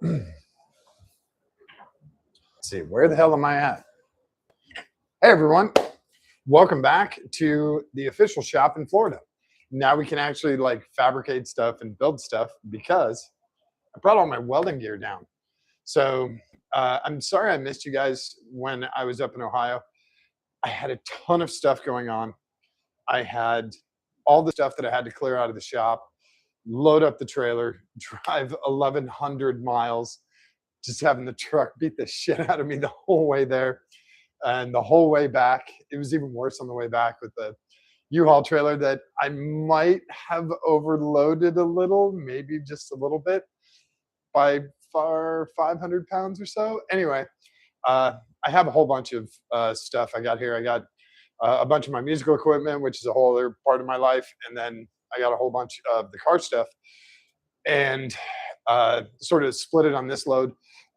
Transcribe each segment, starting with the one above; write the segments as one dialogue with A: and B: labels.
A: Let's see, where the hell am I at? Hey everyone, welcome back to the official shop in Florida. Now we can actually like fabricate stuff and build stuff because I brought all my welding gear down. So I'm sorry I missed you guys when I was up in Ohio. I had a ton of stuff going on. I had all the stuff that I had to clear out of the shop, load up the trailer, drive 1,100 miles, just having the truck beat the shit out of me the whole way there. And the whole way back, it was even worse on the way back with the U-Haul trailer that I might have overloaded a little, maybe just a little bit by 500 pounds or so. Anyway, I have a whole bunch of stuff I got here. I got a bunch of my musical equipment, which is a whole other part of my life. And then I got a whole bunch of the car stuff and sort of split it on this load.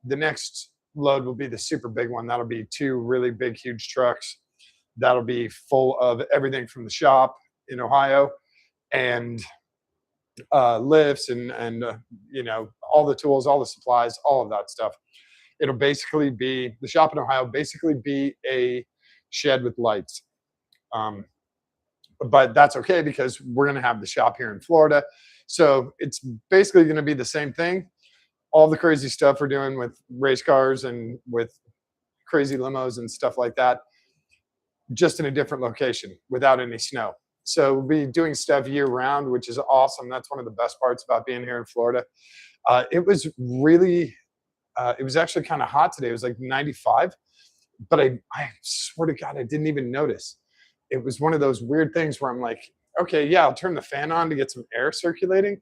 A: The next load will be the super big one. That'll be two really big, huge trucks. That'll be full of everything from the shop in Ohio and lifts and you know, all the tools, all the supplies, all of that stuff. It'll basically be the shop in Ohio, basically be a shed with lights. But that's okay because we're going to have the shop here in Florida. So it's basically going to be the same thing. All the crazy stuff we're doing with race cars and with crazy limos and stuff like that, just in a different location without any snow. So we'll be doing stuff year round, which is awesome. That's one of the best parts about being here in Florida. It was really, it was actually kind of hot today. It was like 95, but I swear to God, I didn't even notice. It was one of those weird things where I'm like, okay, yeah, I'll turn the fan on to get some air circulating.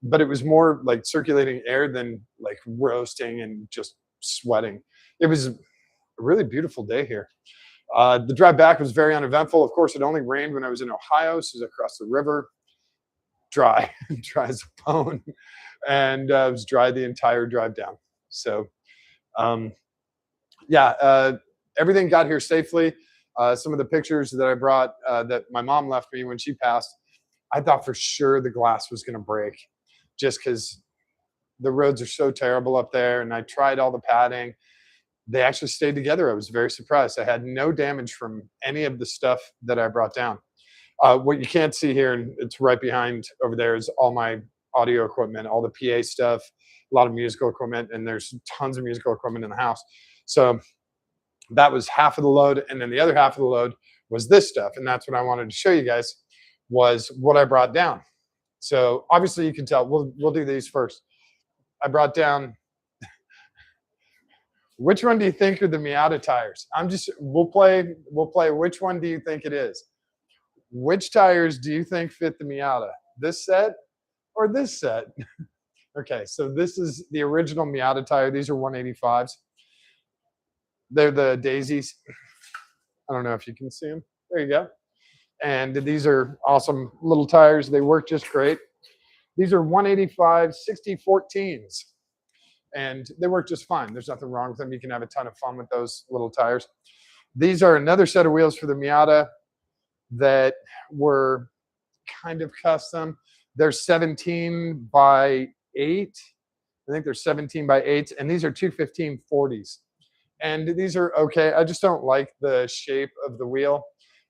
A: But it was more like circulating air than like roasting and just sweating. It was a really beautiful day here. The drive back was very uneventful. Of course, it only rained when I was in Ohio, so it was across the river, dry, dry as a bone, and it was dry the entire drive down. So, yeah, everything got here safely. Some of the pictures that I brought that my mom left me when she passed, I thought for sure the glass was going to break just because the roads are so terrible up there. And I tried all the padding. They actually stayed together. I was very surprised. I had no damage from any of the stuff that I brought down. What you can't see here, and it's right behind over there, is all my audio equipment, all the PA stuff, a lot of musical equipment, and there's tons of musical equipment in the house. So that was half of the load. And then the other half of the load was this stuff. And that's what I wanted to show you guys was what I brought down. So obviously you can tell, we'll do these first. I brought down, which one do you think are the Miata tires? We'll play which one do you think it is? Which tires do you think fit the Miata? This set or this set? Okay, so this is the original Miata tire. These are 185s. They're the daisies. I don't know if you can see them. There you go. And these are awesome little tires. They work just great. These are 185 60-14s. And they work just fine. There's nothing wrong with them. You can have a ton of fun with those little tires. These are another set of wheels for the Miata that were kind of custom. They're 17 by 8. I think they're 17 by 8. And these are 215-40s. And these are okay. I just don't like the shape of the wheel.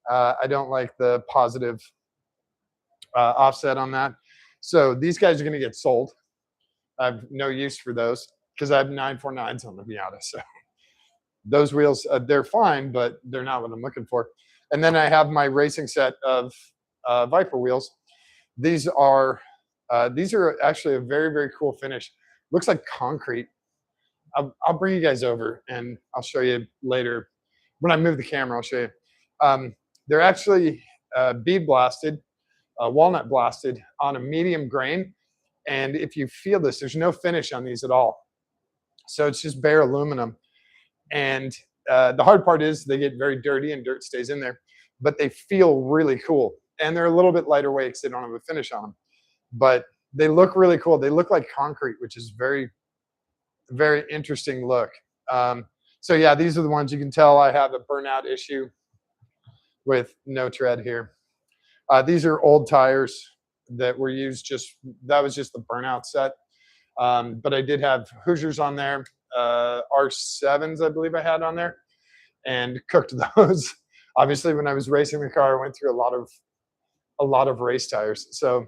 A: I don't like the positive offset on that. So these guys are going to get sold. I have no use for those because I have 949s on the Miata. So those wheels, they're fine, but they're not what I'm looking for. And then I have my racing set of Viper wheels. These are actually a very, very cool finish. Looks like concrete. I'll bring you guys over and I'll show you later. When I move the camera, I'll show you. They're actually bead blasted, walnut blasted on a medium grain. And if you feel this, there's no finish on these at all. So it's just bare aluminum. And the hard part is they get very dirty and dirt stays in there, but they feel really cool. And they're a little bit lighter weight because they don't have a finish on them. But they look really cool. They look like concrete, which is very, very interesting look. So yeah, these are the ones you can tell I have a burnout issue with no tread here. These are old tires that were used that was just the burnout set. But I did have Hoosiers on there, R7s, I believe I had on there, and cooked those. Obviously, when I was racing the car, I went through a lot of race tires. So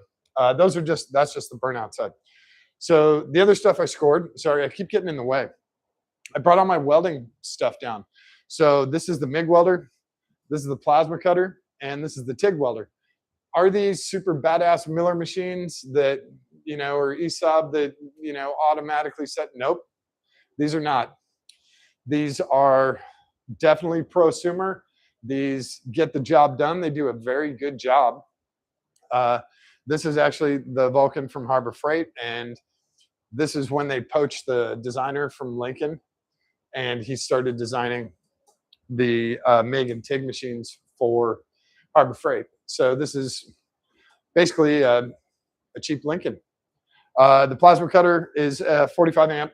A: those are that's just the burnout side. So the other stuff I scored, sorry, I keep getting in the way. I brought all my welding stuff down. So this is the MIG welder, this is the plasma cutter, and this is the TIG welder. Are these super badass Miller machines that, or ESAB that, automatically set? Nope, these are not. These are definitely prosumer. These get the job done. They do a very good job. This is actually the Vulcan from Harbor Freight, and this is when they poached the designer from Lincoln, and he started designing the MIG and TIG machines for Harbor Freight. So this is basically a cheap Lincoln. The plasma cutter is 45 amp.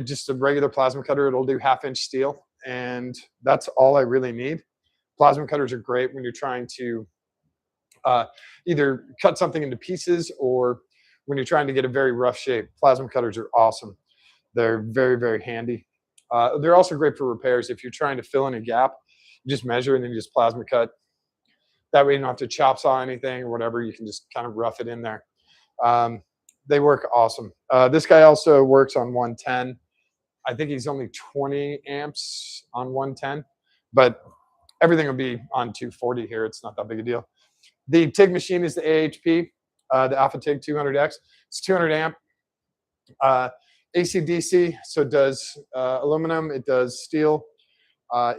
A: Just a regular plasma cutter. It'll do 1/2-inch steel, and that's all I really need. Plasma cutters are great when you're trying to either cut something into pieces or when you're trying to get a very rough shape. Plasma cutters are awesome. They're very, very handy. They're also great for repairs. If you're trying to fill in a gap, you just measure and then you just plasma cut. That way you don't have to chop saw anything or whatever. You can just kind of rough it in there. They work awesome. This guy also works on 110. I think he's only 20 amps on 110, but everything will be on 240 here. It's not that big a deal. The TIG machine is the AHP, the Alpha TIG 200X. It's 200 amp. AC/DC, so it does aluminum, it does steel.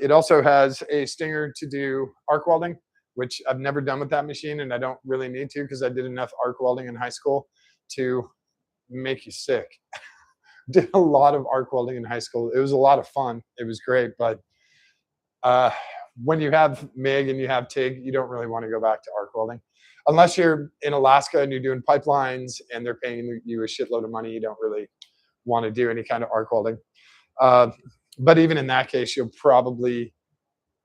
A: It also has a stinger to do arc welding, which I've never done with that machine, and I don't really need to because I did enough arc welding in high school to make you sick. Did a lot of arc welding in high school. It was a lot of fun. It was great, but when you have MIG and you have TIG, you don't really want to go back to arc welding. Unless you're in Alaska and you're doing pipelines and they're paying you a shitload of money, you don't really want to do any kind of arc welding. But even in that case, you'll probably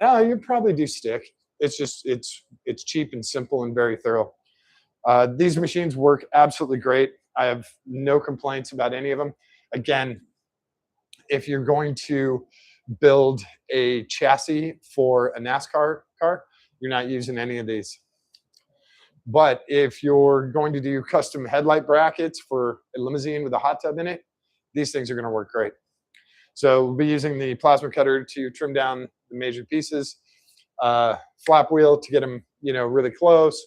A: do stick. It's just it's cheap and simple and very thorough. These machines work absolutely great. I have no complaints about any of them. Again, if you're going to build a chassis for a NASCAR car, you're not using any of these. But if you're going to do custom headlight brackets for a limousine with a hot tub in it, these things are going to work great. So we'll be using the plasma cutter to trim down the major pieces, flap wheel to get them, really close,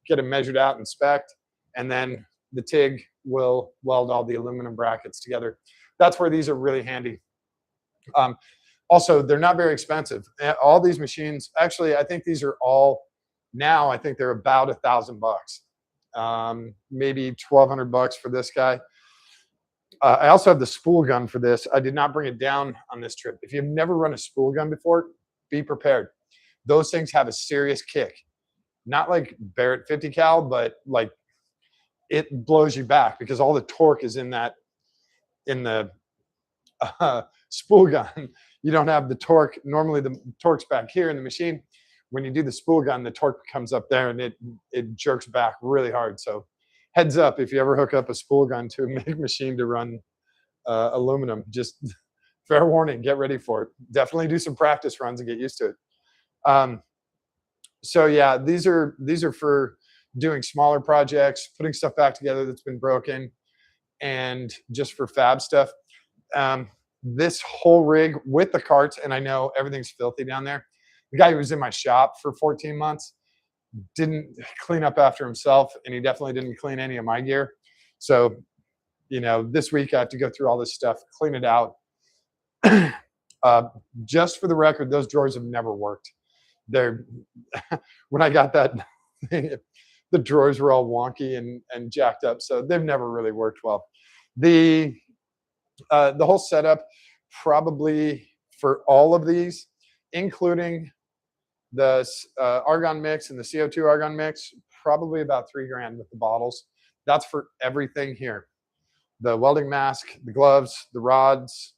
A: get them measured out and spec'd, and then the TIG will weld all the aluminum brackets together. That's where these are really handy. Also, they're not very expensive. All these machines, actually, I think these are all now. I think they're about $1,000, maybe $1,200 for this guy. I also have the spool gun for this. I did not bring it down on this trip. If you've never run a spool gun before, be prepared. Those things have a serious kick. Not like Barrett 50 cal, but like it blows you back because all the torque is in the spool gun. You don't have the torque. Normally the torque's back here in the machine. When you do the spool gun, the torque comes up there and it jerks back really hard. So heads up, if you ever hook up a spool gun to a MIG machine to run aluminum, just fair warning, get ready for it. Definitely do some practice runs and get used to it. So yeah, these are for doing smaller projects, putting stuff back together that's been broken, and just for fab stuff. This whole rig with the carts, and I know everything's filthy down there. The guy who was in my shop for 14 months didn't clean up after himself, and he definitely didn't clean any of my gear. So, this week I have to go through all this stuff, clean it out. Just for the record, those drawers have never worked. When I got that thing, the drawers were all wonky and jacked up, so they've never really worked well. The whole setup, probably for all of these, including the argon mix and the CO2 argon mix, probably about $3,000 with the bottles. That's for everything here: the welding mask, the gloves, the rods,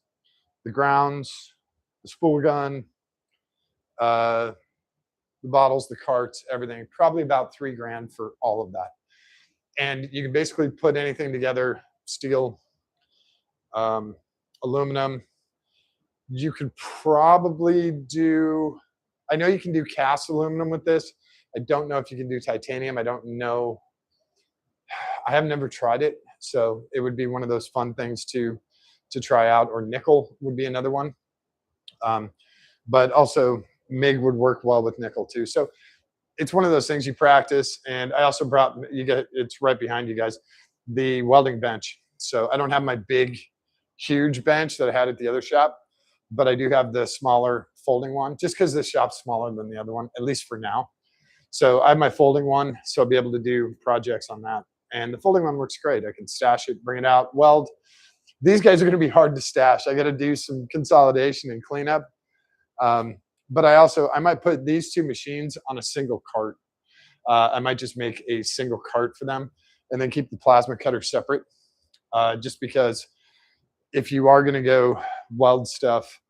A: the grounds, the spool gun, the bottles, the carts, everything. Probably about $3,000 for all of that. And you can basically put anything together steel, um, aluminum. You could probably do, I know you can do cast aluminum with this. I don't know if you can do titanium. I don't know. I have never tried it, so it would be one of those fun things to try out. Or nickel would be another one. Um, but also MIG would work well with nickel too. So it's one of those things you practice. And I also brought, you get, it's right behind you guys, the welding bench. So I don't have my big, huge bench that I had at the other shop, but I do have the smaller folding one, just because this shop's smaller than the other one, at least for now. So I have my folding one, so I'll be able to do projects on that. And the folding one works great. I can stash it, bring it out, weld. These guys are going to be hard to stash. I got to do some consolidation and cleanup. But I might put these two machines on a single cart. I might just make a single cart for them and then keep the plasma cutter separate. Just because if you are going to go weld stuff,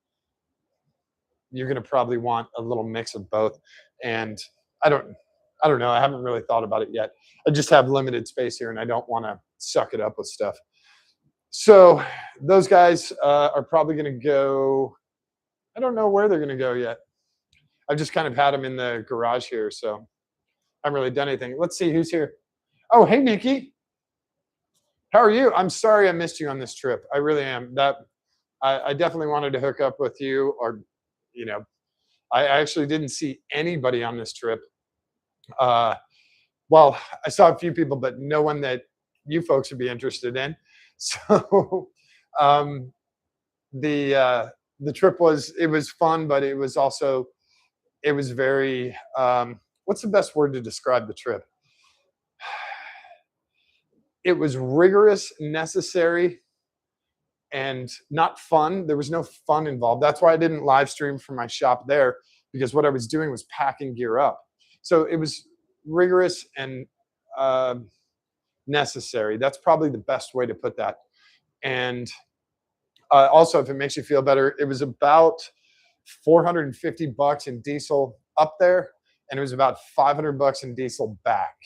A: you're going to probably want a little mix of both. And I don't know. I haven't really thought about it yet. I just have limited space here and I don't want to suck it up with stuff. So those guys are probably going to go, I don't know where they're going to go yet. I've just kind of had them in the garage here, so I haven't really done anything. Let's see who's here. Oh, hey, Nikki. How are you? I'm sorry I missed you on this trip. I really am. I definitely wanted to hook up with you, or, you know, I actually didn't see anybody on this trip. Well, I saw a few people, but no one that you folks would be interested in. So the trip was fun, but it was also, it was very, what's the best word to describe the trip? It was rigorous, necessary, and not fun. There was no fun involved. That's why I didn't live stream from my shop there, because what I was doing was packing gear up. So it was rigorous and necessary. That's probably the best way to put that. And also, if it makes you feel better, it was about $450 in diesel up there, and it was about $500 in diesel back.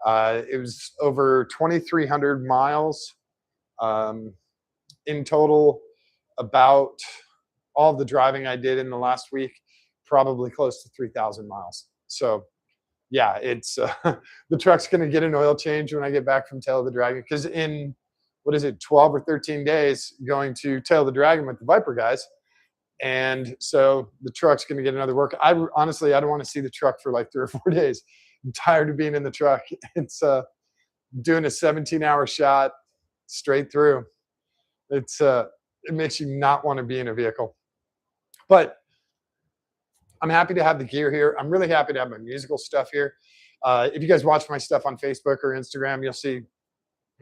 A: It was over 2,300 miles in total. About all the driving I did in the last week, probably close to 3,000 miles. So yeah, it's the truck's going to get an oil change when I get back from Tail of the Dragon, because in, what is it, 12 or 13 days, going to Tail of the Dragon with the Viper guys. And so the truck's going to get another work. Honestly, I don't want to see the truck for like 3 or 4 days. I'm tired of being in the truck. It's doing a 17-hour shot straight through. It makes you not want to be in a vehicle. But I'm happy to have the gear here. I'm really happy to have my musical stuff here. If you guys watch my stuff on Facebook or Instagram, you'll see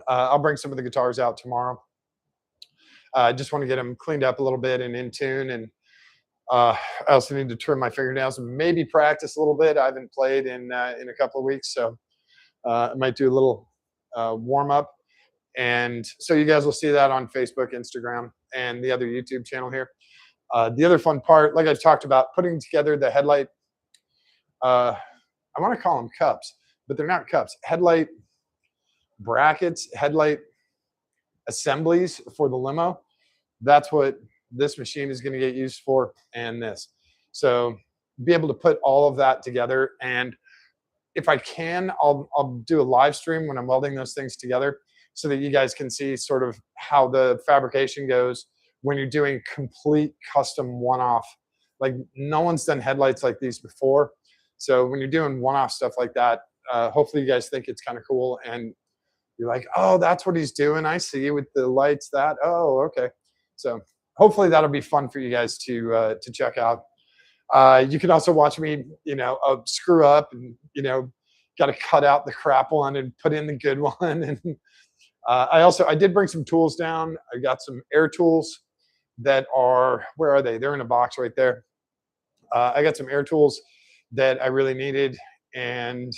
A: I'll bring some of the guitars out tomorrow. I just want to get them cleaned up a little bit and in tune. And I also need to trim my fingernails and maybe practice a little bit. I haven't played in a couple of weeks, so I might do a little warm up. And so you guys will see that on Facebook, Instagram, and the other YouTube channel here. The other fun part, like I've talked about, putting together the headlight. I want to call them cups, but they're not cups. Headlight brackets, headlight assemblies for the limo. That's what this machine is going to get used for, and this. So be able to put all of that together. And if I can, I'll do a live stream when I'm welding those things together, so that you guys can see sort of how the fabrication goes when you're doing complete custom one-off. Like, no one's done headlights like these before. So when you're doing one-off stuff like that, hopefully you guys think it's kind of cool, and you're like, oh, that's what he's doing. I see with the lights that. Oh, okay. So hopefully that'll be fun for you guys to check out. You can also watch me, screw up and, got to cut out the crap one and put in the good one. And I did bring some tools down. I got some air tools that are, where are they? They're in a box right there. I got some air tools that I really needed, and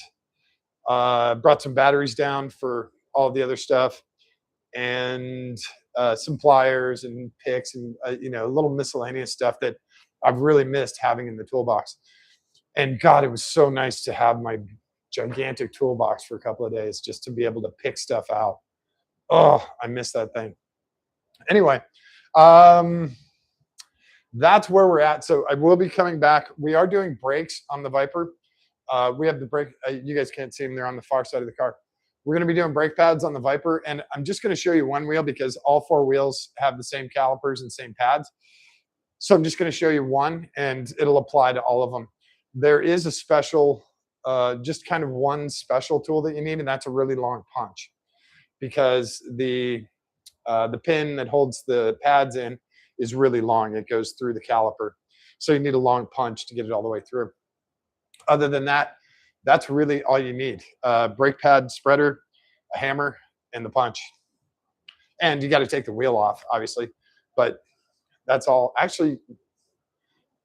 A: brought some batteries down for all the other stuff, and some pliers and picks and little miscellaneous stuff that I've really missed having in the toolbox. And God, it was so nice to have my gigantic toolbox for a couple of days, just to be able to pick stuff out. Oh, I missed that thing. Anyway, um, that's where we're at. So I will be coming back. We are doing brakes on the Viper. We have the brake. You guys can't see them; they're on the far side of the car. We're going to be doing brake pads on the Viper, and I'm just going to show you one wheel because all four wheels have the same calipers and same pads. So I'm just going to show you one, and it'll apply to all of them. There is a special, just kind of one special tool that you need, and that's a really long punch, because the pin that holds the pads in is really long. It goes through the caliper. So you need a long punch to get it all the way through. Other than that, that's really all you need. Brake pad spreader, a hammer, and the punch. And you got to take the wheel off, obviously. But that's all. Actually,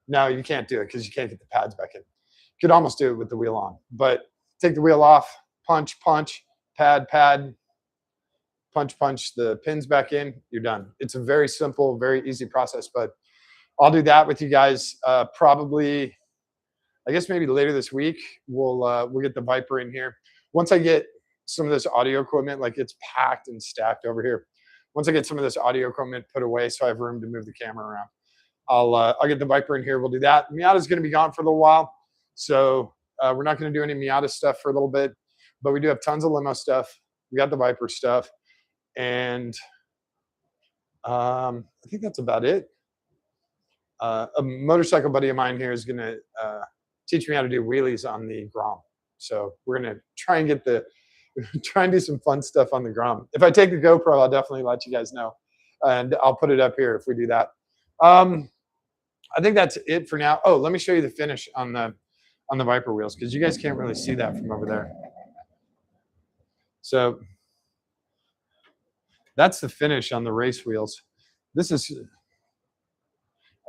A: no, you can't do it because you can't get the pads back in. You could almost do it with the wheel on. But take the wheel off, punch, punch, pad, pad, punch, punch the pins back in, you're done. It's a very simple, very easy process, but I'll do that with you guys probably, I guess maybe later this week. We'll get the Viper in here. Once I get some of this audio equipment, like it's packed and stacked over here. Once I get some of this audio equipment put away so I have room to move the camera around, I'll get the Viper in here. We'll do that. Miata's going to be gone for a little while, so we're not going to do any Miata stuff for a little bit, but we do have tons of limo stuff. We got the Viper stuff. And I think that's about it. A motorcycle buddy of mine here is going to teach me how to do wheelies on the Grom. So we're going to try and get try and do some fun stuff on the Grom. If I take the GoPro, I'll definitely let you guys know, and I'll put it up here if we do that. I think that's it for now. Oh, let me show you the finish on the Viper wheels, because you guys can't really see that from over there. So that's the finish on the race wheels. This is,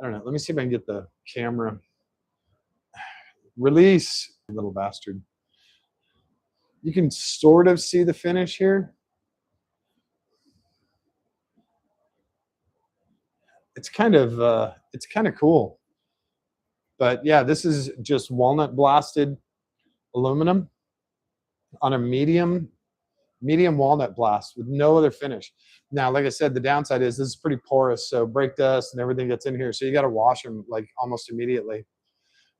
A: I don't know. Let me see if I can get the camera. Release, little bastard. You can sort of see the finish here. It's kind of cool. But yeah, this is just walnut blasted aluminum on a medium walnut blast with no other finish. Now, like I said, the downside is this is pretty porous, so brake dust and everything gets in here. So you got to wash them like almost immediately.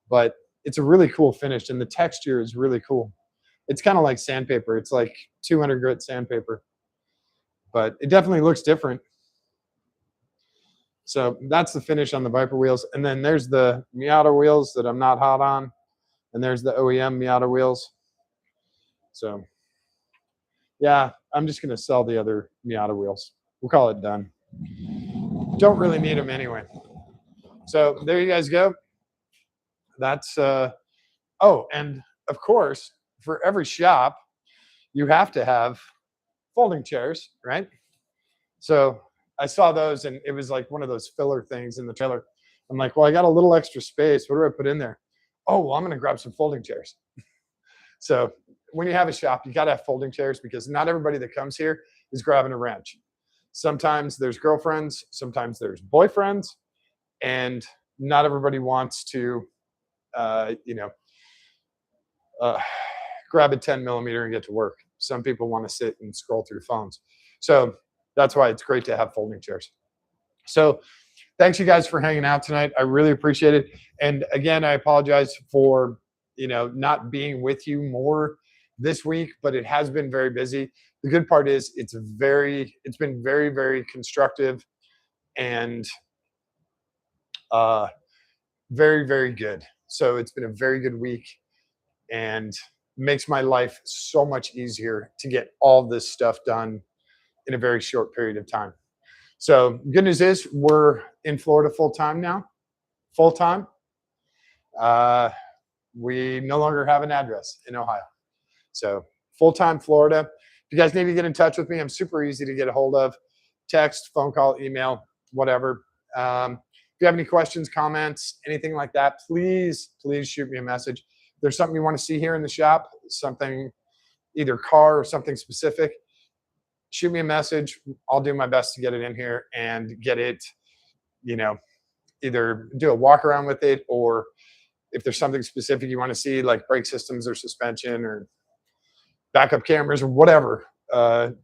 A: But it's a really cool finish, and the texture is really cool. It's kind of like sandpaper. It's like 200 grit sandpaper, but it definitely looks different. So that's the finish on the Viper wheels. And then there's the Miata wheels that I'm not hot on, and there's the OEM Miata wheels. So yeah, I'm just going to sell the other Miata wheels. We'll call it done. Don't really need them anyway. So there you guys go. That's, oh, and of course, for every shop, you have to have folding chairs, right? So I saw those, and it was like one of those filler things in the trailer. I'm like, well, I got a little extra space. What do I put in there? Oh, well, I'm going to grab some folding chairs. So when you have a shop, you got to have folding chairs, because not everybody that comes here is grabbing a wrench. Sometimes there's girlfriends, sometimes there's boyfriends, and not everybody wants to, grab a 10 millimeter and get to work. Some people want to sit and scroll through phones. So that's why it's great to have folding chairs. So thanks you guys for hanging out tonight. I really appreciate it. And again, I apologize for, not being with you more this week, but it has been very busy. The good part is it's been very, very constructive and very, very good. So it's been a very good week, and makes my life so much easier to get all this stuff done in a very short period of time. So good news is we're in Florida full time now. Full time. We no longer have an address in Ohio. So full-time Florida. If you guys need to get in touch with me, I'm super easy to get a hold of. Text, phone call, email, whatever. If you have any questions, comments, anything like that, please shoot me a message. If there's something you want to see here in the shop, something, either car or something specific, shoot me a message. I'll do my best to get it in here and get it, either do a walk around with it, or if there's something specific you want to see, like brake systems or suspension or backup cameras or whatever,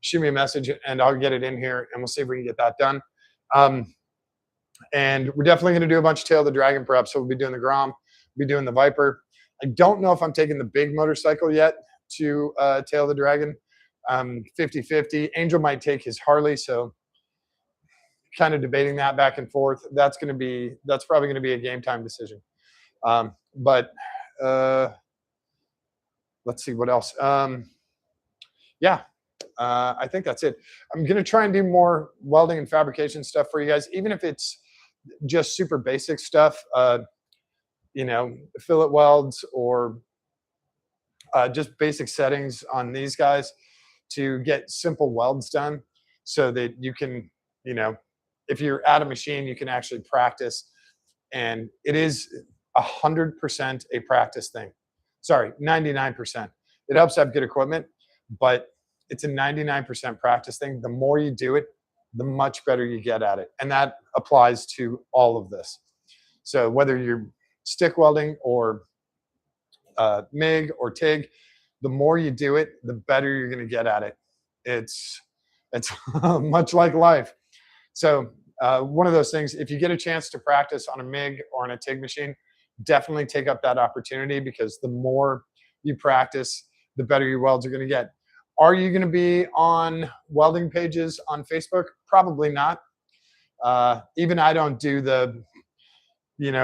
A: shoot me a message and I'll get it in here and we'll see if we can get that done. Um, and we're definitely going to do a bunch of Tail of the Dragon prep. So we'll be doing the Grom, we'll be doing the Viper. I don't know if I'm taking the big motorcycle yet to Tail of the Dragon. 50-50. Angel might take his Harley, so kind of debating that back and forth. That's probably going to be a game time decision. But let's see what else. Yeah, I think that's it. I'm going to try and do more welding and fabrication stuff for you guys, even if it's just super basic stuff, fillet welds or just basic settings on these guys to get simple welds done so that you can, if you're at a machine, you can actually practice. And it is 100% a practice thing. Sorry, 99%. It helps to have good equipment, but it's a 99% practice thing. The more you do it, the much better you get at it. And that applies to all of this. So whether you're stick welding or MIG or TIG, the more you do it, the better you're going to get at it. It's much like life. So one of those things, if you get a chance to practice on a MIG or on a TIG machine, definitely take up that opportunity, because the more you practice, the better your welds are going to get. Are you going to be on welding pages on Facebook? Probably not. Even I don't do the,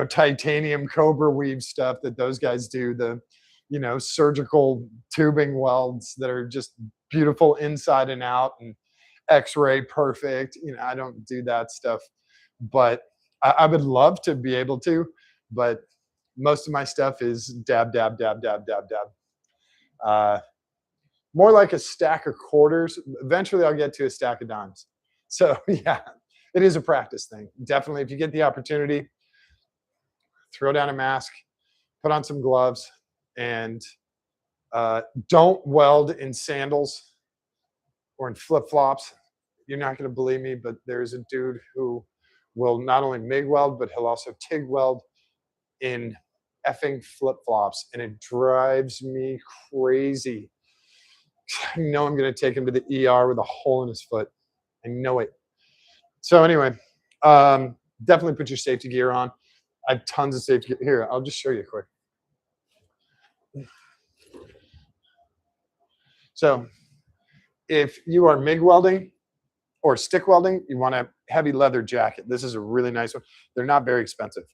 A: titanium cobra weave stuff that those guys do, the, surgical tubing welds that are just beautiful inside and out and X-ray perfect. I don't do that stuff, but I would love to be able to, but most of my stuff is dab, dab, dab, dab, dab, dab. More like a stack of quarters. Eventually I'll get to a stack of dimes. So yeah, it is a practice thing. Definitely, if you get the opportunity, throw down a mask, put on some gloves, and don't weld in sandals or in flip-flops. You're not going to believe me, but there's a dude who will not only MIG weld, but he'll also TIG weld in effing flip-flops, and it drives me crazy. I know I'm going to take him to the ER with a hole in his foot. I know it. So anyway, definitely put your safety gear on. I have tons of safety gear. Here, I'll just show you quick. So if you are MIG welding or stick welding, you want a heavy leather jacket. This is a really nice one. They're not very expensive.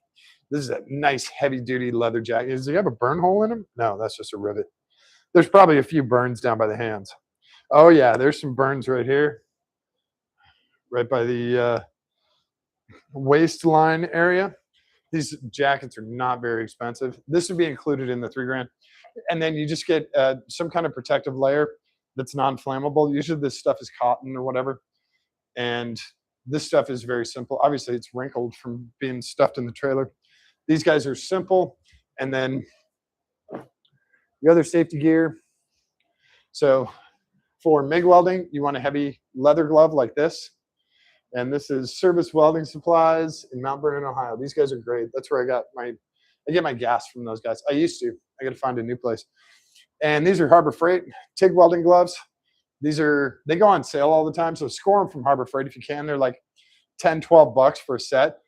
A: This is a nice heavy duty leather jacket. Does he have a burn hole in him? No, that's just a rivet. There's probably a few burns down by the hands. Oh yeah, there's some burns right here, right by the waistline area. These jackets are not very expensive. This would be included in the $3 grand. And then you just get some kind of protective layer that's non-flammable. Usually this stuff is cotton or whatever. And this stuff is very simple. Obviously it's wrinkled from being stuffed in the trailer. These guys are simple. And then the other safety gear. So for MIG welding, you want a heavy leather glove like this. And this is Service Welding Supplies in Mount Vernon, Ohio. These guys are great. That's where I get my gas from those guys. I used to. I got to find a new place. And these are Harbor Freight TIG welding gloves. They go on sale all the time. So score them from Harbor Freight if you can. They're like 10, 12 bucks for a set.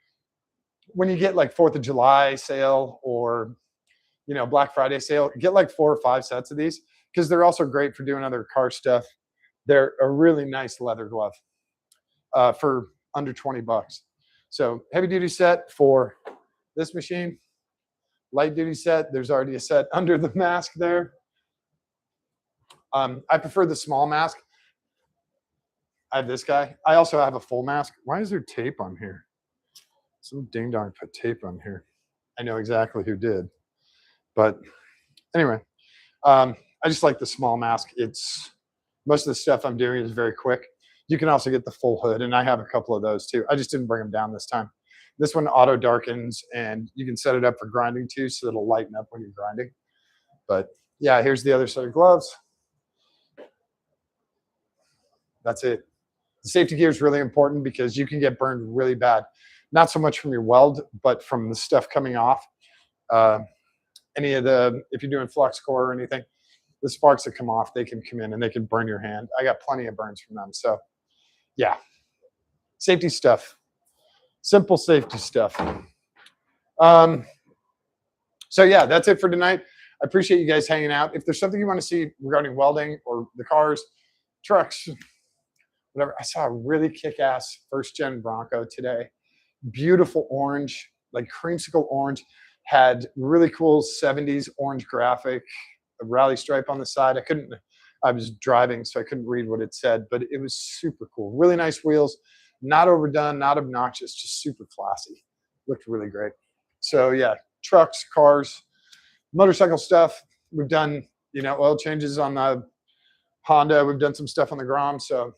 A: When you get like 4th of July sale or, Black Friday sale, get like 4 or 5 sets of these, because they're also great for doing other car stuff. They're a really nice leather glove for under 20 bucks. So heavy duty set for this machine, light duty set. There's already a set under the mask there. I prefer the small mask. I have this guy. I also have a full mask. Why is there tape on here? Some ding dong put tape on here. I know exactly who did. But anyway, I just like the small mask. Most of the stuff I'm doing is very quick. You can also get the full hood, and I have a couple of those too. I just didn't bring them down this time. This one auto darkens, and you can set it up for grinding too, so it'll lighten up when you're grinding. But yeah, here's the other set of gloves. That's it. The safety gear is really important because you can get burned really bad. Not so much from your weld, but from the stuff coming off. If you're doing flux core or anything, the sparks that come off, they can come in and they can burn your hand. I got plenty of burns from them. So yeah, safety stuff, simple safety stuff. So yeah, that's it for tonight. I appreciate you guys hanging out. If there's something you want to see regarding welding or the cars, trucks, whatever, I saw a really kick-ass first-gen Bronco today. Beautiful orange, like creamsicle orange, had really cool 70s orange graphic, a rally stripe on the side. I was driving, so I couldn't read what it said, but it was super cool. Really nice wheels, not overdone, not obnoxious, just super classy. Looked really great. So yeah, trucks, cars, motorcycle stuff. We've done, oil changes on the Honda. We've done some stuff on the Grom. So,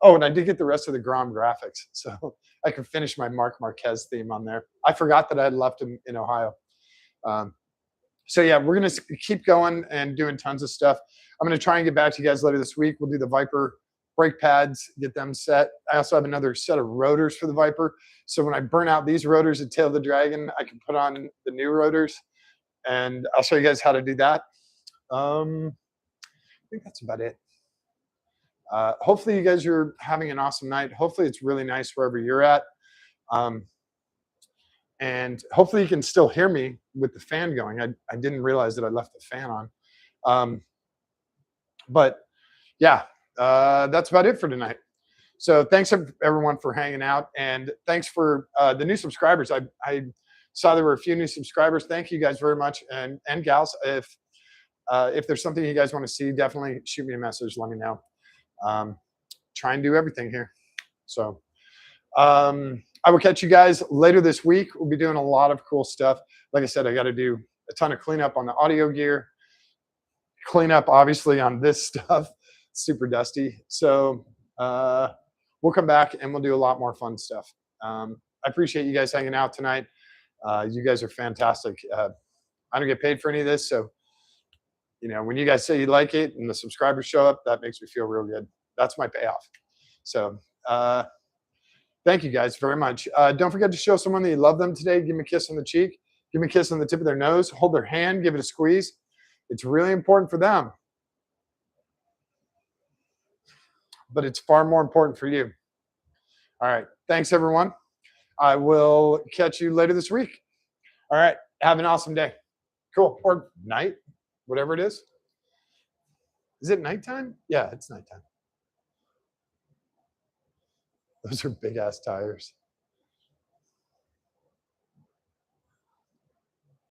A: oh, and I did get the rest of the Grom graphics, so I could finish my Marc Marquez theme on there. I forgot that I had left him in Ohio. So yeah, we're gonna keep going and doing tons of stuff. I'm gonna try and get back to you guys later this week. We'll do the Viper brake pads, get them set. I also have another set of rotors for the Viper. So when I burn out these rotors at Tail of the Dragon, I can put on the new rotors, and I'll show you guys how to do that. I think that's about it. Hopefully you guys are having an awesome night. Hopefully it's really nice wherever you're at. And hopefully you can still hear me with the fan going. I didn't realize that I left the fan on. But yeah, that's about it for tonight. So thanks everyone for hanging out, and thanks for the new subscribers. I saw there were a few new subscribers. Thank you guys very much, and gals. If there's something you guys want to see, definitely shoot me a message. Let me know. Try and do everything here. So I will catch you guys later this week. We'll be doing a lot of cool stuff. Like I said, I got to do a ton of cleanup on the audio gear. Cleanup, obviously, on this stuff. Super dusty. So we'll come back and we'll do a lot more fun stuff. I appreciate you guys hanging out tonight. You guys are fantastic. I don't get paid for any of this, so when you guys say you like it and the subscribers show up, that makes me feel real good. That's my payoff. So thank you guys very much. Don't forget to show someone that you love them today. Give them a kiss on the cheek. Give them a kiss on the tip of their nose. Hold their hand. Give it a squeeze. It's really important for them. But it's far more important for you. All right. Thanks, everyone. I will catch you later this week. All right. Have an awesome day. Cool. Or night, whatever it is. Is it nighttime? Yeah, it's nighttime. Those are big ass tires.